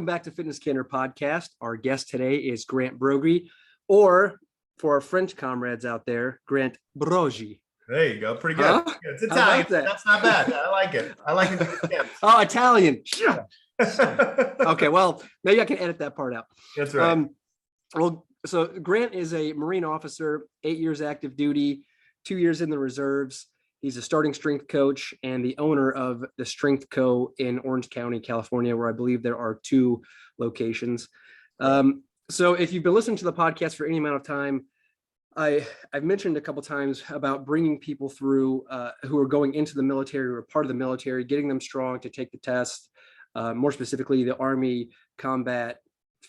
welcome back to Fitness Candor Podcast. Our guest today is Grant Broggi, or for our French comrades out there, Grant Broggi. There you go. Pretty good. Huh? It's Italian. That's not bad. I like it. I like it. Oh, Italian. Yeah. Okay, well, maybe I can edit that part out. That's right. So Grant is a Marine officer, 8 years active duty, 2 years in the reserves. He's a starting strength coach and the owner of the Strength Co. in Orange County, California, where I believe there are 2 locations. So if you've been listening to the podcast for any amount of time, I've mentioned a couple of times about bringing people through who are going into the military or part of the military, getting them strong to take the test, more specifically the Army Combat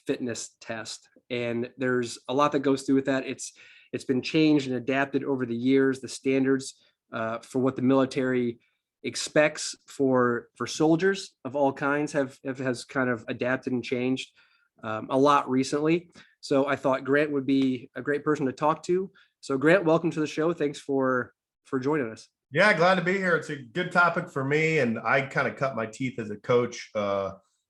Fitness Test. And there's a lot that goes through with that. It's been changed and adapted over the years. The standards for what the military expects for soldiers of all kinds has kind of adapted and changed a lot recently. So I thought Grant would be a great person to talk to. So Grant, welcome to the show. Thanks for joining us. Yeah, glad to be here. It's a good topic for me. And I kind of cut my teeth as a coach,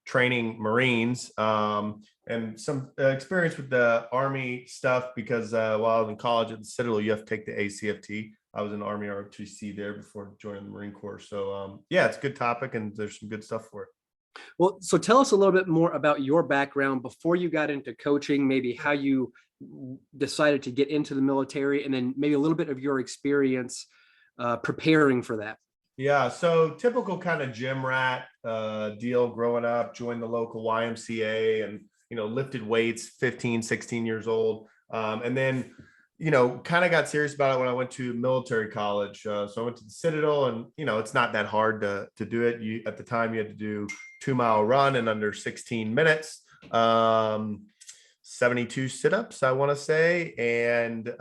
training Marines, and some experience with the Army stuff because while I was in college at the Citadel, you have to take the ACFT. I was in Army ROTC there before joining the Marine Corps. So yeah, it's a good topic and there's some good stuff for it. Well, so tell us a little bit more about your background before you got into coaching, maybe how you decided to get into the military, and then maybe a little bit of your experience preparing for that. Yeah, so typical kind of gym rat deal growing up, joined the local YMCA and, lifted weights, 15, 16 years old. And then, kind of got serious about it when I went to military college. So I went to the Citadel and, it's not that hard to do it. At the time you had to do 2-mile run in under 16 minutes, 72 sit-ups, I want to say. And,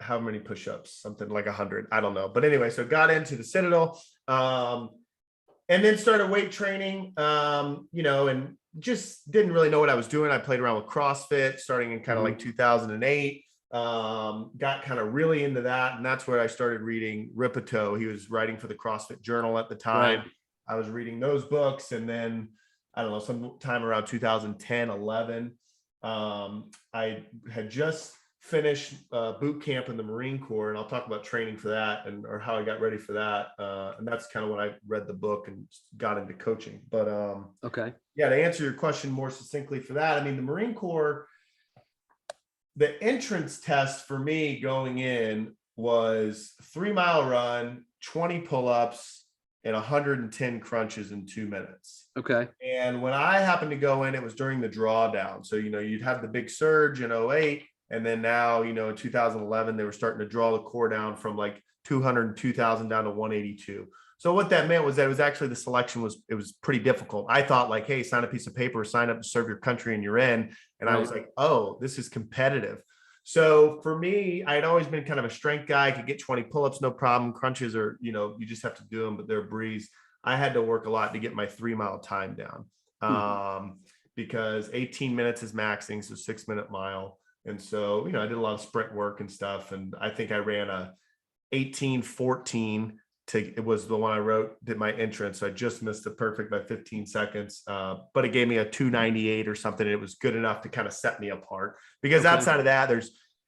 how many push-ups, something like 100, I don't know. But anyway, so got into the Citadel, and then started weight training, and just didn't really know what I was doing. I played around with CrossFit starting in kind of like 2008, got kind of really into that. And that's where I started reading Ripito. He was writing for the CrossFit Journal at the time. Right. I was reading those books. And then, I don't know, sometime around 2010, 11, I had just finished boot camp in the Marine Corps, and I'll talk about training for that or how I got ready for that. And that's kind of when I read the book and got into coaching. But okay. Yeah, to answer your question more succinctly for that, I mean, the Marine Corps, the entrance test for me going in was 3-mile run, 20 pull-ups, and 110 crunches in 2 minutes. Okay. And when I happened to go in, it was during the drawdown. So, you'd have the big surge in 2008. And then now, in 2011, they were starting to draw the core down from like 202,000 down to 182. So what that meant was that it was actually the selection was pretty difficult. I thought like, hey, sign a piece of paper, sign up to serve your country and you're in. And right. I was like, oh, this is competitive. So for me, I had always been kind of a strength guy. I could get 20 pull-ups, no problem. Crunches are, you just have to do them, but they're a breeze. I had to work a lot to get my 3-mile time down because 18 minutes is maxing. So 6-minute mile. And so, I did a lot of sprint work and stuff. And I think I ran a 18:14 it was the one I did my entrance. So I just missed the perfect by 15 seconds. But it gave me a 298 or something. And it was good enough to kind of set me apart because outside of that,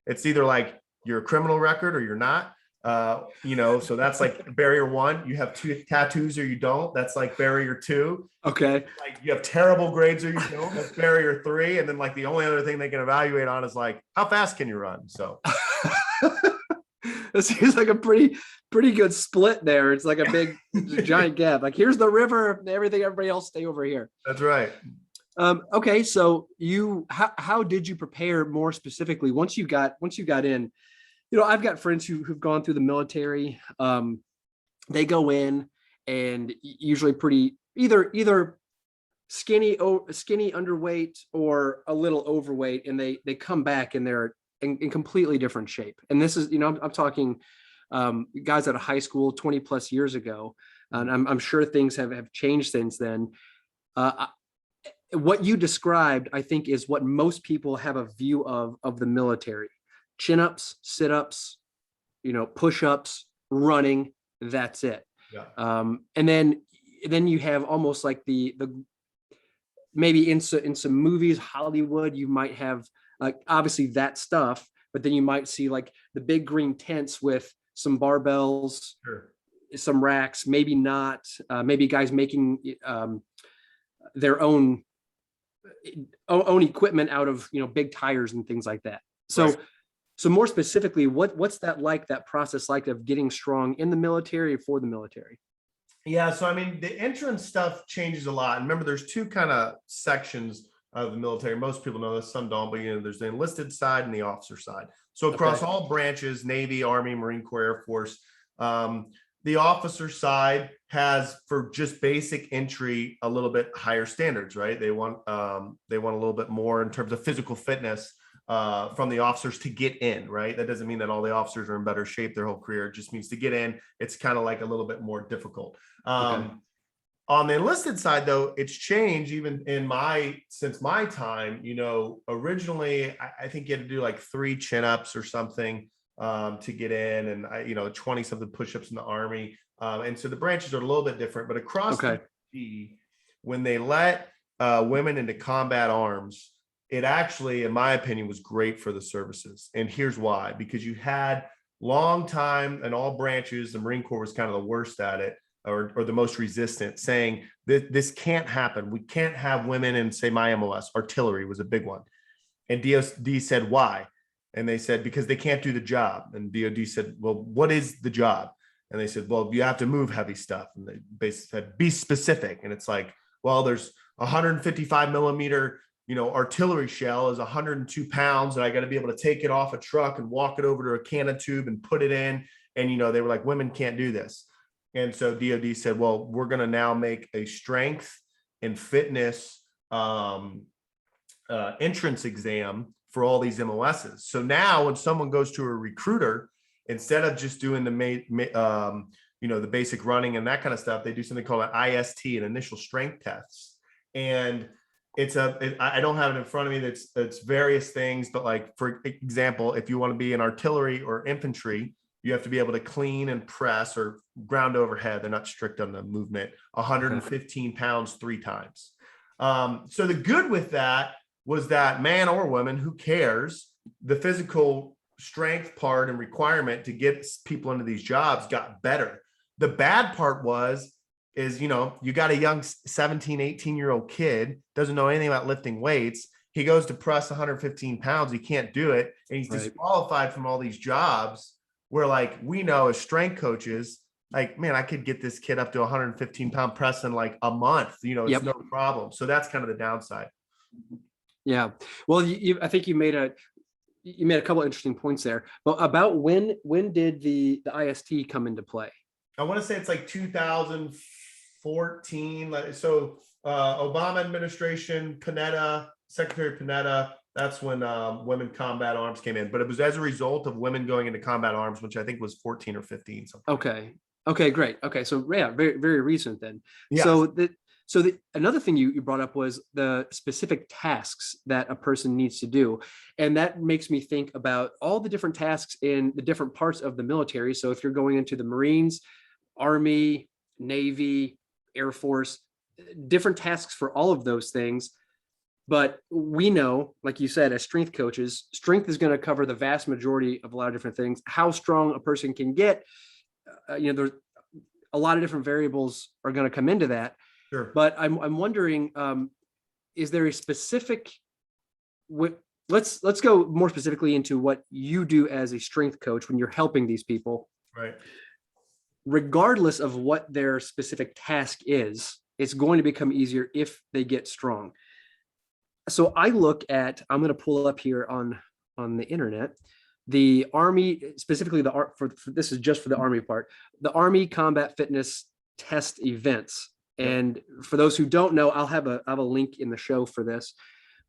it's either like you're a criminal record or you're not. So that's like barrier 1. You have 2 tattoos or you don't. That's like barrier 2. Okay. Like you have terrible grades or you don't. That's barrier 3. And then like the only other thing they can evaluate on is like how fast can you run? So it seems like a pretty good split there. It's like a big giant gap. Like here's the river, everybody else stay over here. That's right. Okay. So how did you prepare more specifically once you got in? I've got friends who've gone through the military. They go in and usually pretty either skinny, underweight, or a little overweight, and they come back and they're in completely different shape. And this is, I'm talking guys out of high school 20 plus years ago, and I'm sure things have changed since then. What you described, I think, is what most people have a view of the military. Chin-ups, sit-ups, push-ups, running, that's it. Yeah. And then you have almost like the maybe in some movies, Hollywood, you might have obviously that stuff, but then you might see like the big green tents with some barbells, Sure. some racks, maybe not, maybe guys making their own equipment out of, big tires and things like that. So, Right. so more specifically, what's that process like of getting strong in the military or for the military? Yeah, so I mean, the entrance stuff changes a lot. And remember, there's two kind of sections of the military. Most people know this, some don't, but there's the enlisted side and the officer side. So across all branches, Navy, Army, Marine Corps, Air Force, the officer side has, for just basic entry, a little bit higher standards, right? They want a little bit more in terms of physical fitness from the officers to get in, right? That doesn't mean that all the officers are in better shape their whole career. It just means to get in, it's kind of like a little bit more difficult. On the enlisted side, though, it's changed even since my time. Originally, I think you had to do like 3 chin-ups or something to get in, and 20 something push-ups in the Army. And so the branches are a little bit different, but across when they let women into combat arms, it actually, in my opinion, was great for the services. And here's why: because you had long time in all branches, the Marine Corps was kind of the worst at it, or the most resistant, saying that this can't happen. We can't have women in, say, my MOS. Artillery was a big one. And DOD said, why? And they said, because they can't do the job. And DOD said, well, what is the job? And they said, well, you have to move heavy stuff. And they basically said, be specific. And it's like, well, there's 155 millimeter, artillery shell is 102 pounds, and I got to be able to take it off a truck and walk it over to a cannon tube and put it in. And, they were like, women can't do this. And so DOD said, well, we're going to now make a strength and fitness entrance exam for all these MOSs. So now when someone goes to a recruiter, instead of just doing the basic running and that kind of stuff, they do something called an IST, an initial strength tests. And I don't have it in front of me. That's various things, but like, for example, if you want to be in artillery or infantry, you have to be able to clean and press or ground overhead. They're not strict on the movement, 115 pounds 3 times. So the good with that was that man or woman, who cares, the physical strength part and requirement to get people into these jobs got better. The bad part is you got a young 17, 18-year-old kid, doesn't know anything about lifting weights. He goes to press 115 pounds. He can't do it. And he's disqualified from all these jobs. Where, like, we know as strength coaches, like, man, I could get this kid up to 115-pound press in like a month. It's no problem. So that's kind of the downside. Yeah. Well, I think you made a couple of interesting points there. But about when did the IST come into play? I want to say it's like 2014. So Obama administration, Secretary Panetta. That's when women combat arms came in, but it was as a result of women going into combat arms, which I think was 14 or 15. Something. Okay, great. Okay, so yeah, very, very recent then. Yeah. So another thing you brought up was the specific tasks that a person needs to do, and that makes me think about all the different tasks in the different parts of the military. So if you're going into the Marines, Army, Navy, Air Force, different tasks for all of those things. But we know, like you said, as strength coaches, strength is going to cover the vast majority of a lot of different things. How strong a person can get, there's a lot of different variables are going to come into that. Sure. But I'm wondering, is there a specific? Let's go more specifically into what you do as a strength coach when you're helping these people. Right. Regardless of what their specific task is, it's going to become easier if they get strong. So I'm going to pull up here on the internet, the Army, specifically this is just for the Army part, the Army Combat Fitness Test Events. And for those who don't know, I'll have a link in the show for this,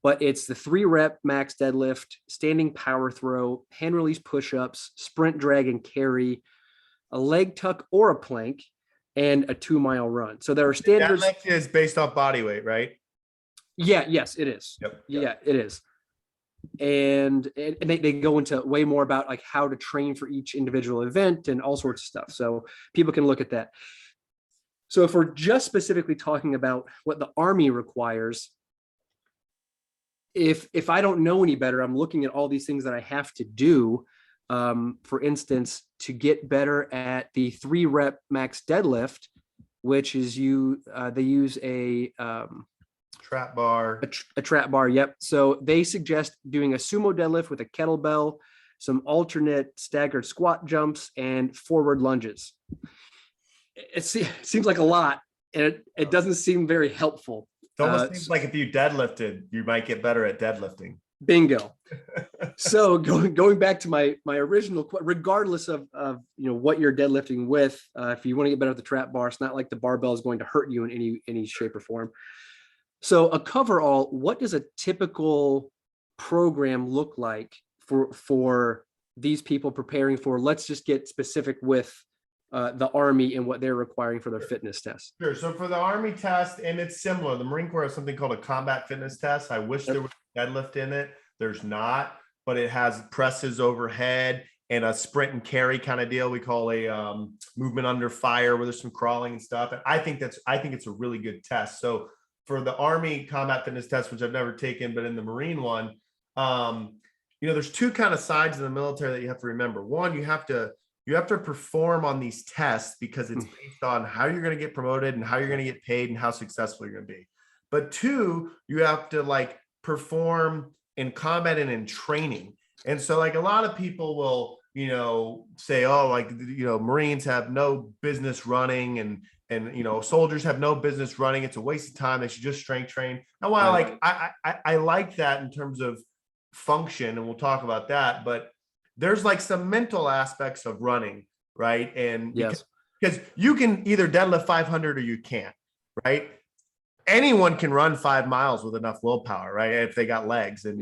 but it's the 3-rep max deadlift, standing power throw, hand release push-ups, sprint drag and carry, a leg tuck or a plank, and a 2-mile run. So there are standards. Deadlift is based off body weight, right? Yeah, yes, it is. Yep. Yeah, it is. And they go into way more about like how to train for each individual event and all sorts of stuff. So people can look at that. So if we're just specifically talking about what the Army requires, if I don't know any better, I'm looking at all these things that I have to do. For instance, to get better at the 3-rep max deadlift, which is they use a trap bar. A trap bar. Yep. So they suggest doing a sumo deadlift with a kettlebell, some alternate staggered squat jumps, and forward lunges. It seems like a lot, and it doesn't seem very helpful. It almost seems like if you deadlifted, you might get better at deadlifting. Bingo. So going back to my original, regardless of what you're deadlifting with, if you want to get better at the trap bar, it's not like the barbell is going to hurt you in any shape or form. So a coverall, what does a typical program look like for these people preparing for, let's just get specific with the Army and what they're requiring for their fitness test? Sure. So for the Army test, and it's similar, the Marine Corps has something called a combat fitness test. I wish there was deadlift in it. There's not, but it has presses overhead and a sprint and carry kind of deal. We call a movement under fire, where there's some crawling and stuff. And I think it's a really good test. So for the Army combat fitness test, which I've never taken, but in the Marine one, there's two kind of sides of the military that you have to remember. One, you have to perform on these tests because it's based on how you're going to get promoted and how you're going to get paid and how successful you're going to be. But two, you have to perform in combat and in training. And so a lot of people will, say, Marines have no business running and soldiers have no business running. It's a waste of time. They should just strength train. And while I like that in terms of function, and we'll talk about that, but there's some mental aspects of running, right? And because you can either deadlift 500 or you can't, right? Anyone can run 5 miles with enough willpower, right? If they got legs and,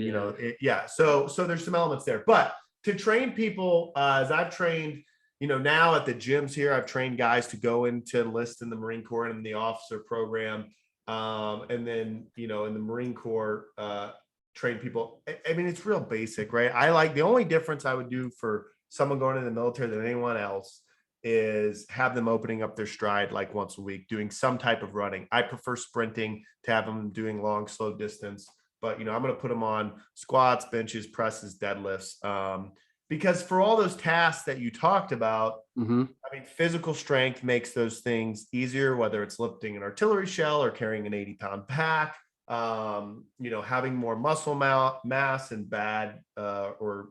so there's some elements there. But to train people, as I've trained, now at the gyms here, I've trained guys to go into enlist in the Marine Corps and in the officer program. And then, in the Marine Corps, train people. I mean, it's real basic, right? The only difference I would do for someone going into the military than anyone else is have them opening up their stride once a week, doing some type of running. I prefer sprinting to have them doing long, slow distance, but I'm going to put them on squats, benches, presses, deadlifts, because for all those tasks that you talked about, I mean, physical strength makes those things easier, whether it's lifting an artillery shell or carrying an 80-pound pack. Having more muscle mass in bad or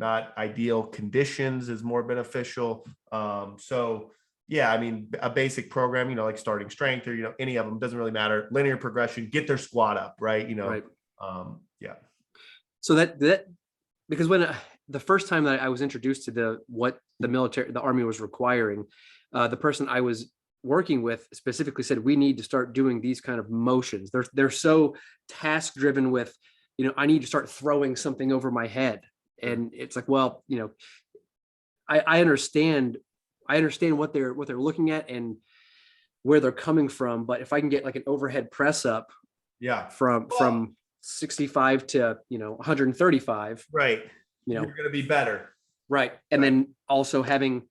not ideal conditions is more beneficial. So yeah, I mean, a basic program, like starting strength or, any of them, doesn't really matter. Linear progression, get their squat up, right? Right. Yeah. So that because when the first time that I was introduced to what the Army was requiring, the person I was working with specifically said, we need to start doing these kind of motions. They're so task driven with, I need to start throwing something over my head. And it's well, I understand what they're looking at and where they're coming from. But if I can get an overhead press up, from 65 to 135, right, you're going to be better, right? And then also having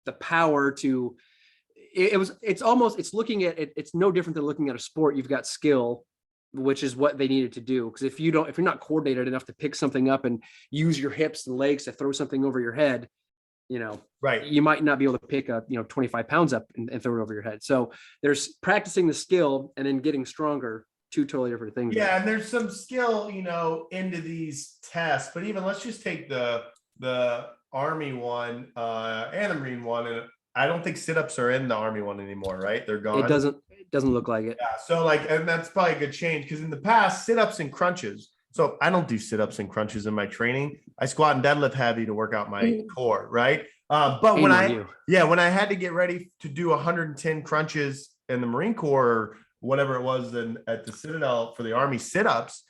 the power to, it's looking at it. It's no different than looking at a sport. You've got skill, which is what they needed to do. Because if you're not coordinated enough to pick something up and use your hips and legs to throw something over your head, right, you might not be able to pick up 25 pounds up and throw it over your head. So there's practicing the skill and then getting stronger. Two totally different things. Yeah, and there's some skill, into these tests. But even let's just take the Army one and the Marine one, and I don't think sit-ups are in the Army one anymore, right? They're gone. It doesn't look like it. Yeah. So and that's probably a good change, because in the past, sit-ups and crunches. So I don't do sit-ups and crunches in my training. I squat and deadlift heavy to work out my core, right? But when I had to get ready to do 110 crunches in the Marine Corps, or whatever it was at the Citadel for the Army sit-ups,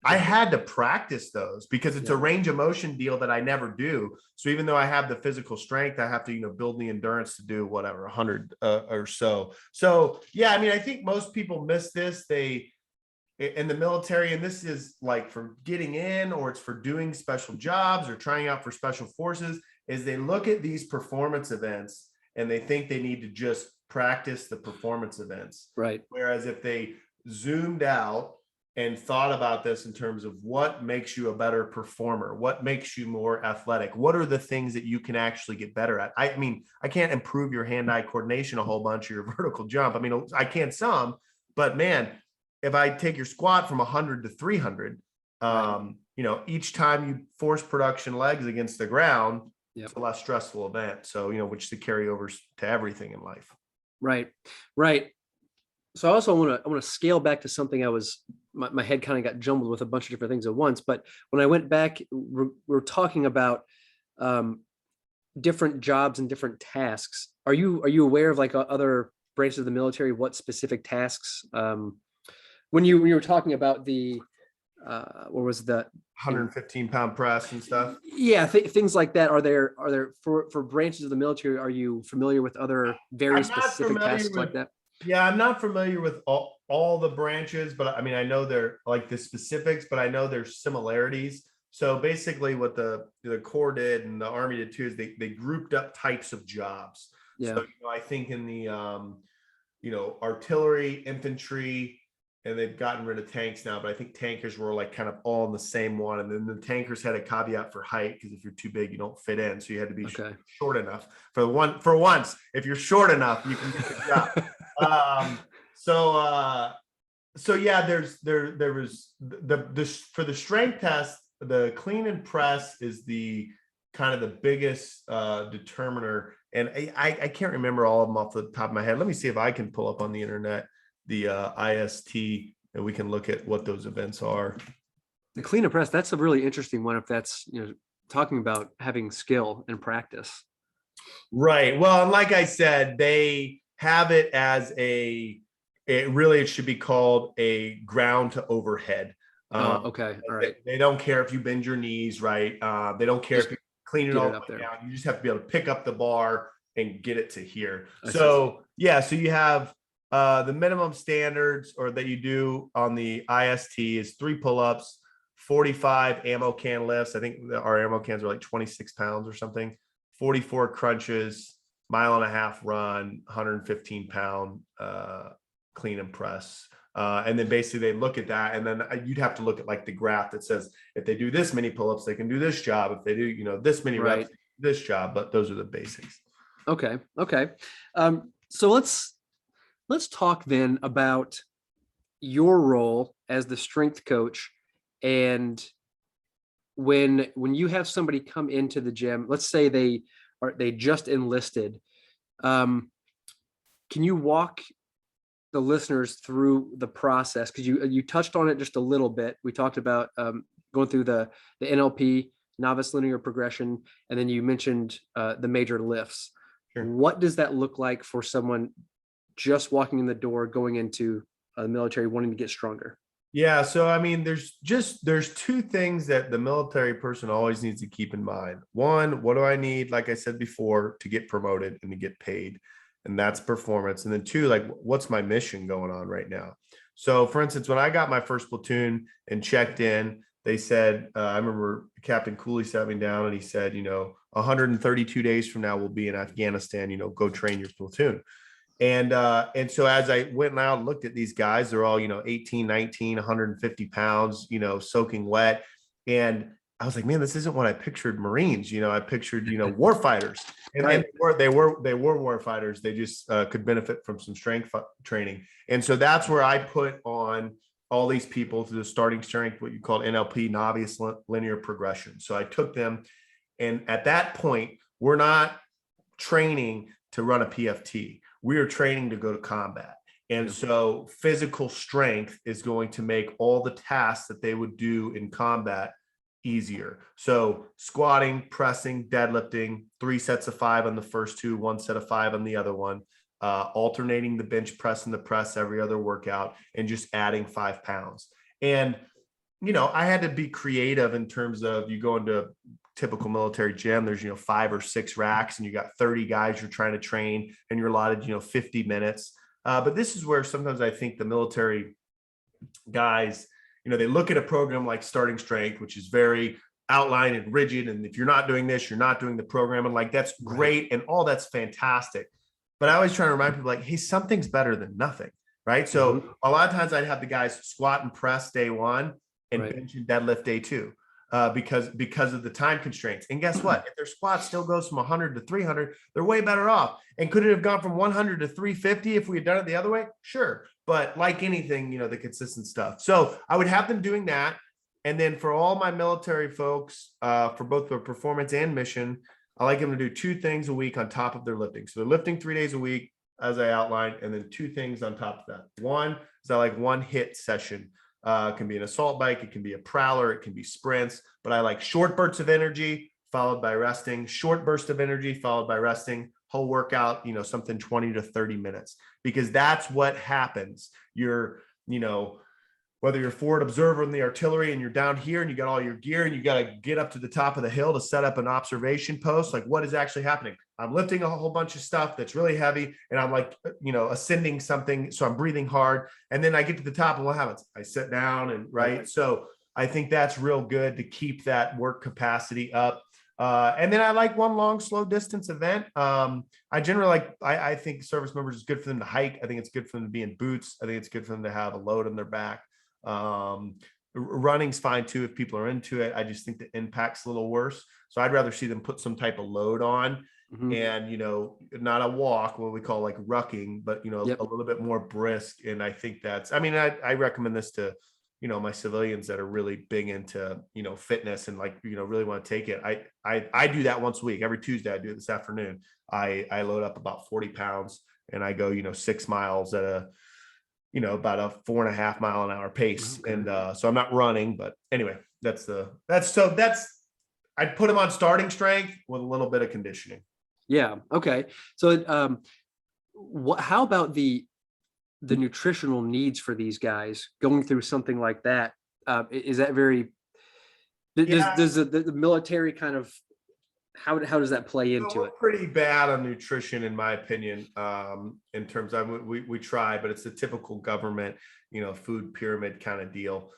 I had to practice those because it's a range of motion deal that I never do. So even though I have the physical strength, I have to, build the endurance to do whatever, 100 or so. So yeah, I mean, I think most people miss this. They, in the military, and this is for getting in, or it's for doing special jobs or trying out for special forces, is they look at these performance events and they think they need to just practice the performance events. Right. Whereas if they zoomed out and thought about this in terms of what makes you a better performer, what makes you more athletic, what are the things that you can actually get better at. I mean, I can't improve your hand-eye coordination a whole bunch or your vertical jump. I mean, I can some, but man, if I take your squat from 100 to 300, you know, each time you force production legs against the ground, it's a less stressful event. So, you know, which the carryovers to everything in life. Right. So I also want to scale back to something my head kind of got jumbled with a bunch of different things at once. But when I went back, we're talking about different jobs and different tasks. Are you aware of like other branches of the military, what specific tasks? When you were talking about the what was the 115-pound press and stuff? Yeah, things like that. Are there for branches of the military? Are you familiar with other very specific tasks like that? Yeah, I'm not familiar with all the branches, but I mean, I know they're like the specifics, but I know there's similarities. So basically what the Corps did and the Army did too is they grouped up types of jobs. Yeah. So, you know, I think in the, you know, artillery, infantry, and they've gotten rid of tanks now, but I think tankers were like kind of all in the same one. And then the tankers had a caveat for height, because if you're too big, you don't fit in. So you had to be short enough. For once, if you're short enough, you can get the job. So yeah, there was for the strength test, the clean and press is the kind of the biggest determiner. And I can't remember all of them off the top of my head. Let me see if I can pull up on the internet the IST, and we can look at what those events are. The clean and press, that's a really interesting one, if that's, you know, talking about having skill and practice. Right. Well, and like I said, they have it as it should be called a ground to overhead. Okay. All right. They don't care if you bend your knees, right? They don't care if you clean it all the way down. You just have to be able to pick up the bar and get it to here. So you have the minimum standards or that you do on the IST is 3 pull-ups, 45 ammo can lifts. I think our ammo cans are like 26 pounds or something, 44 crunches, 1.5 mile run, 115-pound clean and press. And then basically they look at that, and then you'd have to look at like the graph that says, if they do this many pull-ups, they can do this job. If they do, you know, this many reps, this job, but those are the basics. Okay. So let's talk then about your role as the strength coach. And when you have somebody come into the gym, let's say they just enlisted, can you walk the listeners through the process? Because you touched on it just a little bit. We talked about going through the NLP, novice linear progression, and then you mentioned the major lifts. Sure. What does that look like for someone just walking in the door, going into the military, wanting to get stronger? Yeah. So, I mean, there's 2 things that the military person always needs to keep in mind. One, what do I need, like I said before, to get promoted and to get paid? And that's performance. And then 2, like, what's my mission going on right now? So for instance, when I got my first platoon and checked in, they said, I remember Captain Cooley sat me down and he said, you know, 132 days from now, we'll be in Afghanistan, you know, go train your platoon. And so as I went out and looked at these guys, they're all, you know, 18, 19, 150 pounds, you know, soaking wet. And I was like, man, this isn't what I pictured Marines. You know, I pictured, you know, war fighters. And they were war fighters. They just could benefit from some strength training. And so that's where I put on all these people to the starting strength, what you call NLP, novice linear progression. So I took them, and at that point, we're not training to run a PFT. We are training to go to combat. And so physical strength is going to make all the tasks that they would do in combat easier. So squatting, pressing, deadlifting, 3 sets of 5 on the first 2, 1 set of 5 on the other one, alternating the bench press and the press every other workout, and just adding 5 pounds. And, you know, I had to be creative in terms of, you go into a typical military gym, there's, you know, 5 or 6 racks, and you got 30 guys you're trying to train, and you're allotted, you know, 50 minutes. But this is where sometimes I think the military guys, you know, they look at a program like Starting Strength, which is very outlined and rigid. And if you're not doing this, you're not doing the program. And like, that's great. And all that's fantastic. But I always try to remind people, like, hey, something's better than nothing. right? So a lot of times I'd have the guys squat and press day one and bench and deadlift day two. Because of the time constraints. And guess what? If their squat still goes from 100 to 300, they're way better off. And could it have gone from 100 to 350 if we had done it the other way? Sure. But like anything, the consistent stuff. So I would have them doing that. And then for all my military folks, for both their performance and mission, I like them to do 2 things a week on top of their lifting. So they're lifting 3 days a week, as I outlined, and then 2 things on top of that. One is I like 1 hit session. It can be an assault bike, it can be a prowler, it can be sprints, but I like short bursts of energy followed by resting, short burst of energy followed by resting, whole workout, something 20 to 30 minutes, because that's what happens. You're, whether you're forward observer in the artillery and you're down here and you got all your gear and you got to get up to the top of the hill to set up an observation post, like what is actually happening? I'm lifting a whole bunch of stuff that's really heavy and I'm like, ascending something. So I'm breathing hard. And then I get to the top and what happens? I sit down and right. So I think that's real good to keep that work capacity up. And then I like 1 long, slow distance event. I generally I think service members is good for them to hike. I think it's good for them to be in boots. I think it's good for them to have a load on their back. Running's fine too if people are into it. I just think the impact's a little worse. So I'd rather see them put some type of load on and, not a walk, what we call like rucking, but, a little bit more brisk. And I think I recommend this to, my civilians that are really big into, fitness and really want to take it. I do that once a week. Every Tuesday I do it this afternoon. I load up about 40 pounds and I go, 6 miles at about a 4.5 mile an hour pace. Okay. And so I'm not running, but anyway, I'd put them on starting strength with a little bit of conditioning. Yeah. Okay. So how about the nutritional needs for these guys going through something like that? Is that very, does the military kind of, how does that play into it? Pretty bad on nutrition, in my opinion, in terms of we try, but it's a typical government, food pyramid kind of deal.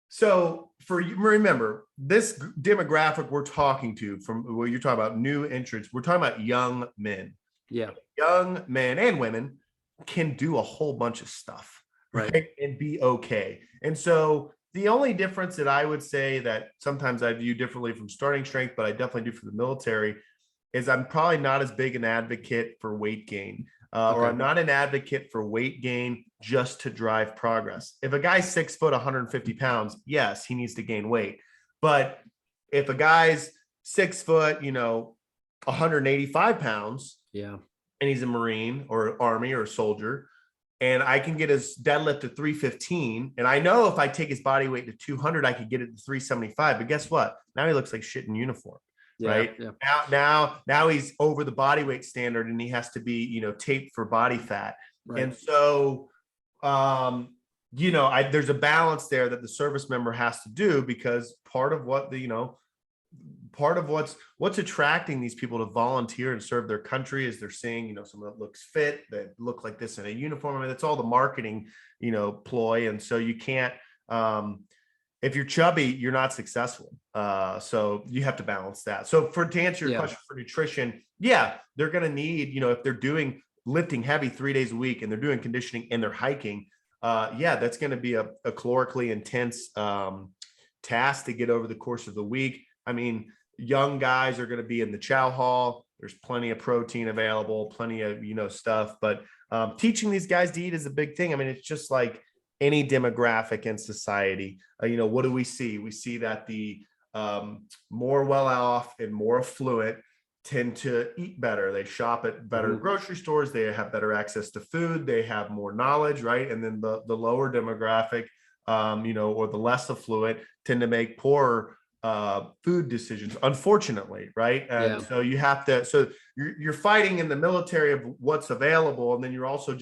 So remember, this demographic we're talking to from where you're talking about new entrants, we're talking about young men. Yeah. Young men and women can do a whole bunch of stuff, right? And be okay. And so the only difference that I would say that sometimes I view differently from starting strength, but I definitely do for the military, is I'm probably not as big an advocate for weight gain, or I'm not an advocate for weight gain just to drive progress. If a guy's 6 foot, 150 pounds, yes, he needs to gain weight. But if a guy's 6 foot, 185 pounds, and he's a Marine or Army or a soldier, and I can get his deadlift to 315. And I know if I take his body weight to 200, I could get it to 375. But guess what? Now he looks like shit in uniform, right? Yeah. Now he's over the body weight standard and he has to be, taped for body fat. Right. And so, there's a balance there that the service member has to do, because part of what what's attracting these people to volunteer and serve their country is they're seeing, someone that looks fit, that look like this in a uniform. I mean, that's all the marketing, ploy. And so you can't, if you're chubby, you're not successful. So you have to balance that. So to answer your question for nutrition, they're going to need, if they're lifting heavy 3 days a week and they're doing conditioning and they're hiking, that's going to be a calorically intense task to get over the course of the week. I mean, young guys are going to be in the chow hall. There's plenty of protein available, plenty of, stuff, but teaching these guys to eat is a big thing. I mean, it's just like any demographic in society. What do we see? We see that the more well off and more affluent tend to eat better. They shop at better grocery stores. They have better access to food. They have more knowledge, right? And then the lower demographic, or the less affluent tend to make poorer food decisions, unfortunately, right? And so you have to, you're fighting in the military of what's available, and then you're also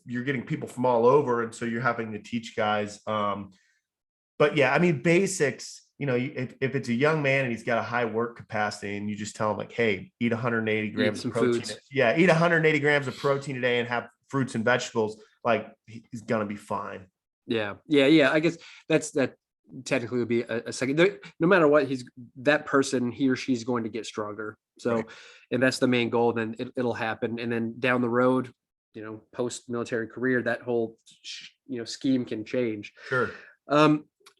you're getting people from all over, and so you're having to teach guys. But I mean, basics, if it's a young man and he's got a high work capacity, and you just tell him like, hey, eat 180 grams of protein. Eat 180 grams of protein a day and have fruits and vegetables, like he's gonna be fine. Yeah. I guess that technically would be a second. No matter what, that person, he or she's going to get stronger. So, and that's the main goal. Then it'll happen. And then down the road, post-military career, that whole, scheme can change. Sure.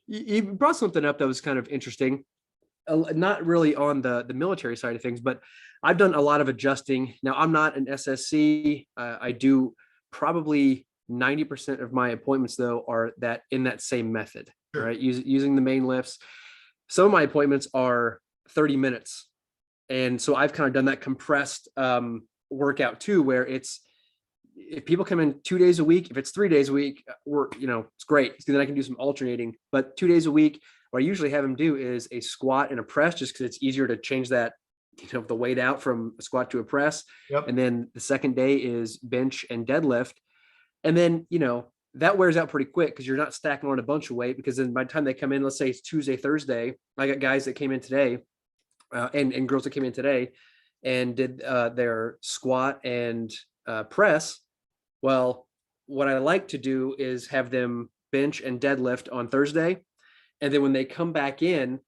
You brought something up that was kind of interesting. Not really on the military side of things, but I've done a lot of adjusting. Now, I'm not an SSC. I do probably 90% of my appointments, though, are that in that same method, Sure. right? Using the main lifts. Some of my appointments are 30 minutes. And so I've kind of done that compressed workout too, where if people come in 2 days a week, if it's 3 days a week, it's great. So then I can do some alternating, but 2 days a week, what I usually have them do is a squat and a press, just because it's easier to change that, the weight out from a squat to a press. Yep. And then the second day is bench and deadlift. And then, that wears out pretty quick because you're not stacking on a bunch of weight, because then by the time they come in, let's say it's Tuesday, Thursday, I got guys that came in today and girls that came in today and did their squat and press. Well, what I like to do is have them bench and deadlift on Thursday. And then when they come back in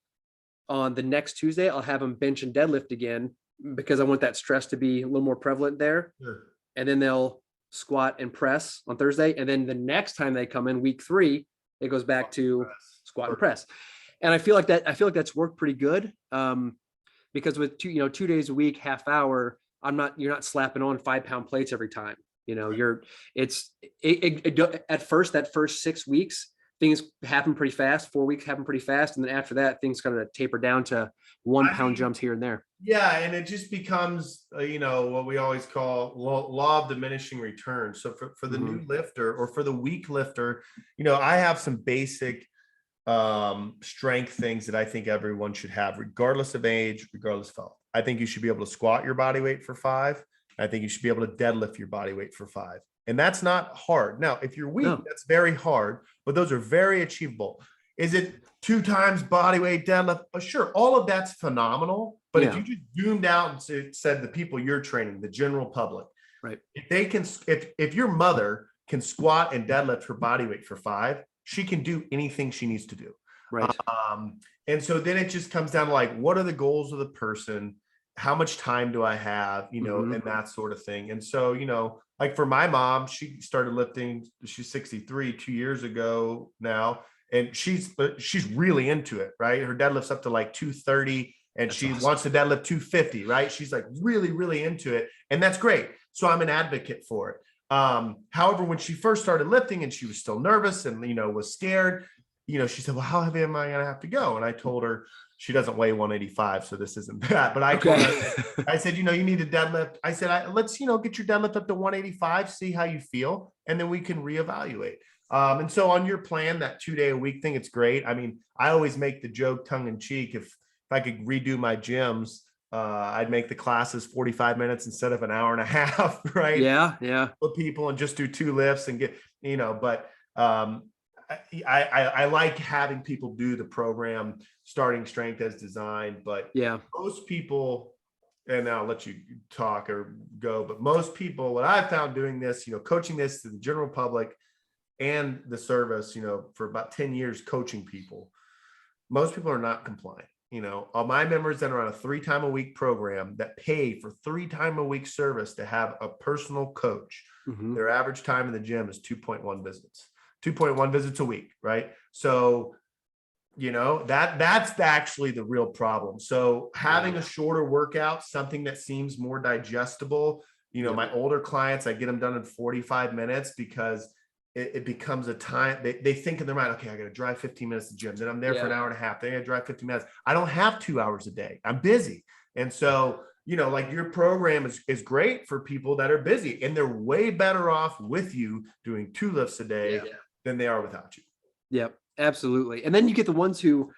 on the next Tuesday, I'll have them bench and deadlift again, because I want that stress to be a little more prevalent there. Sure. And then they'll squat and press on Thursday. And then the next time they come in, week 3, it goes back to squat and press. And I feel like that's worked pretty good. Because with 2 days a week, half hour, you're not slapping on 5-pound plates every time. At first, that first 6 weeks, things happen pretty fast. 4 weeks happen pretty fast. And then after that, things kind of taper down to 1 pound jumps here and there. Yeah. And it just becomes, what we always call law of diminishing returns. So for the new lifter or for the weak lifter, I have some basic strength things that I think everyone should have, regardless of age, regardless of health. I think you should be able to squat your body weight for 5. I think you should be able to deadlift your body weight for 5. And that's not hard. Now, if you're weak, that's very hard, but those are very achievable. Is it 2 times body weight deadlift? Sure. All of that's phenomenal. But if you just zoomed out and said the people you're training, the general public, right? If your mother can squat and deadlift her body weight for 5, she can do anything she needs to do. Right. And so then it just comes down to like, what are the goals of the person? How much time do I have, and that sort of thing. And so, like for my mom, she started lifting, she's 63 2 years ago now, and she's really into it, right? Her deadlift's up to like 230 and she wants to deadlift 250, right? She's like really, really into it. And that's great. So I'm an advocate for it. However, when she first started lifting and she was still nervous and, was scared, she said, well, how heavy am I going to have to go? And I told her, she doesn't weigh 185, so this isn't bad. But I told her, I said, you need to deadlift. I said, let's, get your deadlift up to 185, see how you feel, and then we can reevaluate. And so on your plan, that 2-day-a-week thing, it's great. I mean, I always make the joke tongue in cheek. If I could redo my gyms, I'd make the classes 45 minutes instead of an hour and a half, right? Yeah. Put people and just do 2 lifts and get, but I like having people do the program starting strength as designed, but most people, and I'll let you talk or go, but most people, what I've found doing this, coaching this to the general public and the service, for about 10 years, coaching people, most people are not compliant. All my members that are on a 3-time-a-week program that pay for 3-time-a-week service to have a personal coach, their average time in the gym is 2.1 visits. 2.1 visits a week, right? So, that's actually the real problem. So having a shorter workout, something that seems more digestible, my older clients, I get them done in 45 minutes because it becomes a time they think in their mind, okay, I got to drive 15 minutes to the gym. Then I'm there for an hour and a half. Then I got to drive 15 minutes. I don't have 2 hours a day. I'm busy. And so, like your program is great for people that are busy, and they're way better off with you doing 2 lifts a day than they are without you. Yep, absolutely. And then you get the ones who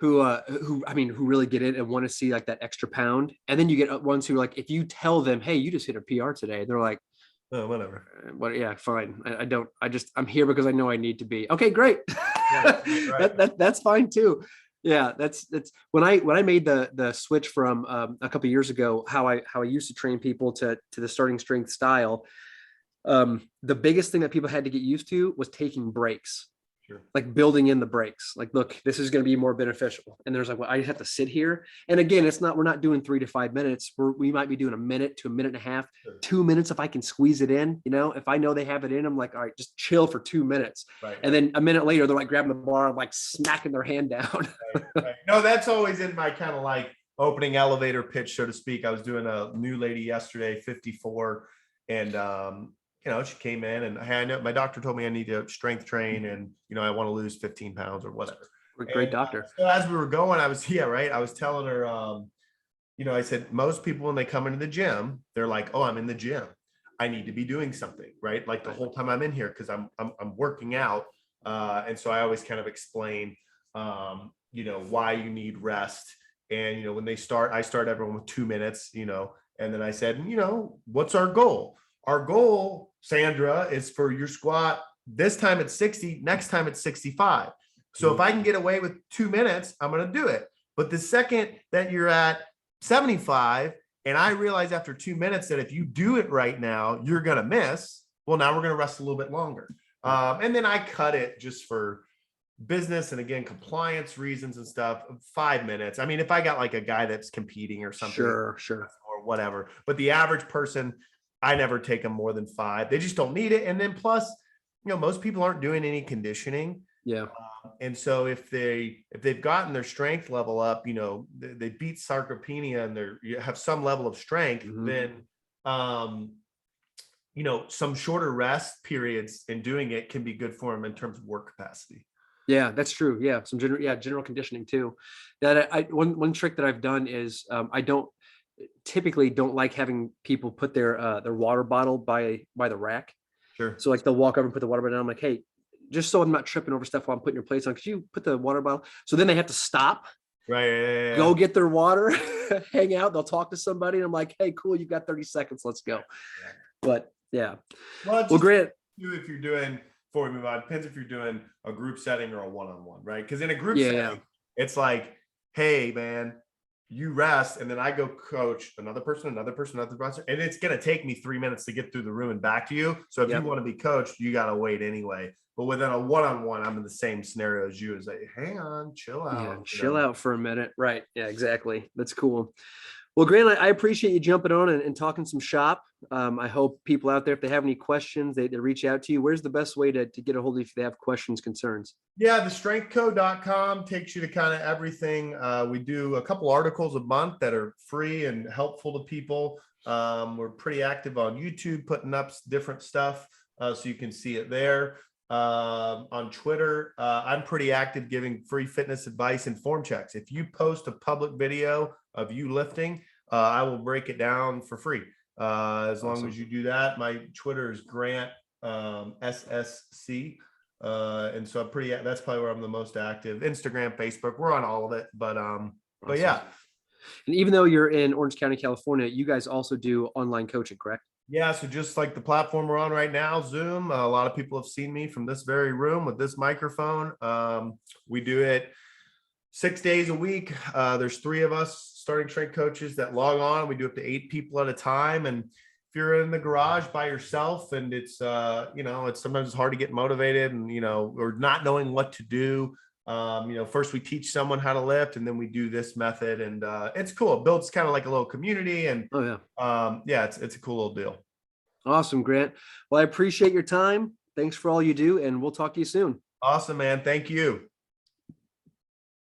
really get it and want to see like that extra pound. And then you get ones who, like, if you tell them, hey, you just hit a PR today, they're like, oh, whatever. Yeah, fine. I'm here because I know I need to be. Okay, great. Right. That's fine too. Yeah, that's when I made the switch from a couple of years ago, how I used to train people to the starting strength style. The biggest thing that people had to get used to was taking breaks. Sure. like building in the breaks. Like, look, this is going to be more beneficial. And there's like, well, I just have to sit here. And again, we're not doing 3 to 5 minutes. We might be doing a minute to a minute and a half, Sure. 2 minutes if I can squeeze it in. If I know they have it in, I'm like, all right, just chill for 2 minutes. Right. And then a minute later, they're like grabbing the bar, like smacking their hand down. Right. No, that's always in my kind of like opening elevator pitch, so to speak. I was doing a new lady yesterday, 54, and she ccame in and, hey, I know my doctor told me I need to strength train, and I want to lose 15 pounds or whatever. Great doctor. So as we were going, I was telling her, I said, most people when they come into the gym, they're like, oh, I'm in the gym, I need to be doing something, right? Like the whole time I'm in here, because I'm working out. And so I always kind of explain, why you need rest. And, when I start everyone with 2 minutes, and then I said, what's our goal? Our goal, Sandra, is for your squat. This time it's 60, next time it's 65. So if I can get away with 2 minutes, I'm going to do it. But the second that you're at 75, and I realize after 2 minutes that if you do it right now, you're going to miss. Well, now we're going to rest a little bit longer. And then I cut it just for business and, again, compliance reasons and stuff, 5 minutes. I mean, if I got like a guy that's competing or something, sure, or whatever, but the average person, I never take them more than 5. They just don't need it. And then plus, most people aren't doing any conditioning. Yeah. And so if they've gotten their strength level up, they beat sarcopenia and you have some level of strength, then, some shorter rest periods in doing it can be good for them in terms of work capacity. Yeah, that's true. Yeah. Some general conditioning too. That one trick that I've done is I typically don't like having people put their water bottle by the rack. Sure. So like they'll walk over and put the water bottle down. I'm like, hey, just so I'm not tripping over stuff while I'm putting your plates on, could you put the water bottle? So then they have to stop, right? Go get their water, hang out. They'll talk to somebody, and I'm like, hey, cool, you've got 30 seconds. Let's go. Yeah. But yeah. Well, Grant, if you're doing, before we move on, depends if you're doing a group setting or a one-on-one, right? Because in a group setting, it's like, hey, man, you rest, and then I go coach another person, and it's going to take me 3 minutes to get through the room and back to you. So if you want to be coached, you got to wait anyway. But within a one-on-one, I'm in the same scenario as you. Is like, hang on, chill out. Yeah, chill out for a minute. Right. Yeah, exactly. That's cool. Well, Grant, I appreciate you jumping on and talking some shop. I hope people out there, if they have any questions, they reach out to you. Where's the best way to get a hold of you if they have questions, concerns? Yeah, the strengthco.com takes you to kind of everything. We do a couple articles a month that are free and helpful to people. We're pretty active on YouTube, putting up different stuff so you can see it there. On Twitter, I'm pretty active giving free fitness advice and form checks. If you post a public video of you lifting, I will break it down for free. As long as you do that. My Twitter is Grant SSC. And so that's probably where I'm the most active. Instagram, Facebook, we're on all of it. But yeah. And even though you're in Orange County, California, you guys also do online coaching, correct? Yeah. So just like the platform we're on right now, Zoom, a lot of people have seen me from this very room with this microphone. We do it 6 days a week. There's 3 of us starting strength coaches that log on. We do up to 8 people at a time. And if you're in the garage by yourself and it's, it's sometimes hard to get motivated and, or not knowing what to do. First we teach someone how to lift and then we do this method and it's cool. It builds kind of like a little community and it's a cool little deal. Awesome, Grant. Well, I appreciate your time. Thanks for all you do and we'll talk to you soon. Awesome, man. Thank you.